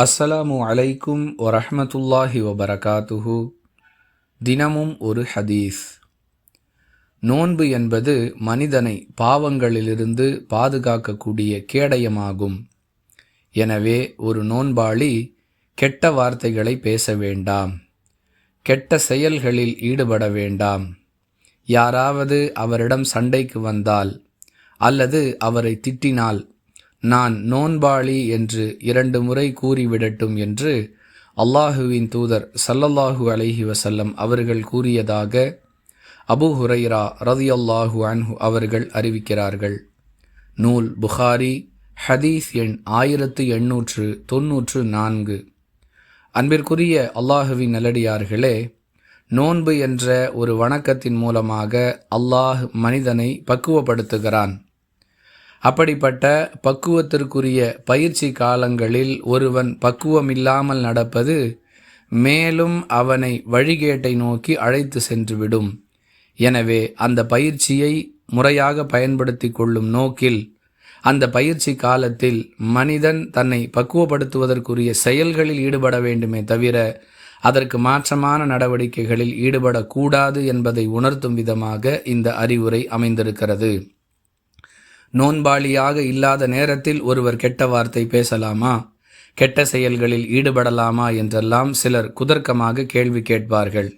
அஸ்ஸலாமு அலைக்கும் வரஹ்மத்துல்லாஹி வபரகாத்துஹு. தினமும் ஒரு ஹதீஸ். நோன்பு என்பது மனிதனை பாவங்களிலிருந்து பாதுகாக்கக்கூடிய கேடயமாகும். எனவே ஒரு நோன்பாளி கெட்ட வார்த்தைகளை பேச வேண்டாம், கெட்ட செயல்களில் ஈடுபட வேண்டாம். யாராவது அவரிடம் சண்டைக்கு வந்தால் அல்லது அவரை திட்டினால் நான் நோன்பாளி என்று 2 முறை கூறிவிடட்டும் என்று அல்லாஹுவின் தூதர் ஸல்லல்லாஹு அலைஹி வஸல்லம் அவர்கள் கூறியதாக அபூ ஹுரைரா ரலியல்லாஹு அன்ஹு அவர்கள் அறிவிக்கிறார்கள். நூல் புகாரி, ஹதீஸ் எண் 1894. அன்பிற்குரிய அல்லாஹுவின் நல்லடியார்களே, நோன்பு என்ற ஒரு வணக்கத்தின் மூலமாக அல்லாஹ் மனிதனை பக்குவப்படுத்துகிறான். அப்படிப்பட்ட பக்குவத்திற்குரிய பயிற்சி காலங்களில் ஒருவன் பக்குவமில்லாமல் நடப்பது மேலும் அவனை வழிகேட்டை நோக்கி அழைத்து சென்றுவிடும். எனவே அந்த பயிற்சியை முறையாக பயன்படுத்தி கொள்ளும் நோக்கில் அந்த பயிற்சி காலத்தில் மனிதன் தன்னை பக்குவப்படுத்துவதற்குரிய செயல்களில் ஈடுபட வேண்டுமே தவிர அதற்கு மாற்றமான நடவடிக்கைகளில் ஈடுபடக்கூடாது என்பதை உணர்த்தும் விதமாக இந்த அறிவுரை அமைந்திருக்கிறது. நோன்பாளியாக இல்லாத நேரத்தில் ஒருவர் கெட்ட வார்த்தை பேசலாமா, கெட்ட செயல்களில் ஈடுபடலாமா என்றெல்லாம் சிலர் குதர்க்கமாக கேள்வி கேட்பார்கள்.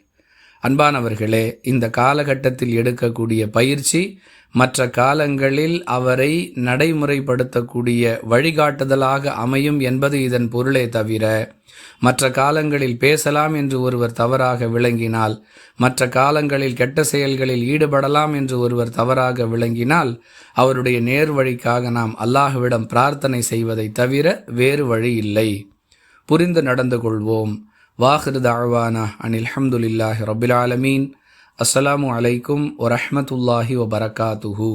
அன்பானவர்களே, இந்த காலகட்டத்தில் எடுக்கக்கூடிய பயிற்சி மற்ற காலங்களில் அவரை நடைமுறைப்படுத்தக்கூடிய வழிகாட்டுதலாக அமையும் என்பது இதன் பொருளே தவிர மற்ற காலங்களில் பேசலாம் என்று ஒருவர் தவறாக விளங்கினால், மற்ற காலங்களில் கெட்ட செயல்களில் ஈடுபடலாம் என்று ஒருவர் தவறாக விளங்கினால் அவருடைய நேர்வழிக்காக நாம் அல்லாஹ்விடம் பிரார்த்தனை செய்வதை தவிர வேறு வழி இல்லை. புரிந்து நடந்து கொள்வோம். வாஹிரு தஅவானா அனில் ஹம்துலில்லாஹி ரப்பில் ஆலமீன். அஸ்ஸலாமு அலைக்கும் வரஹ்மத்துல்லாஹி வபரகாத்துஹு.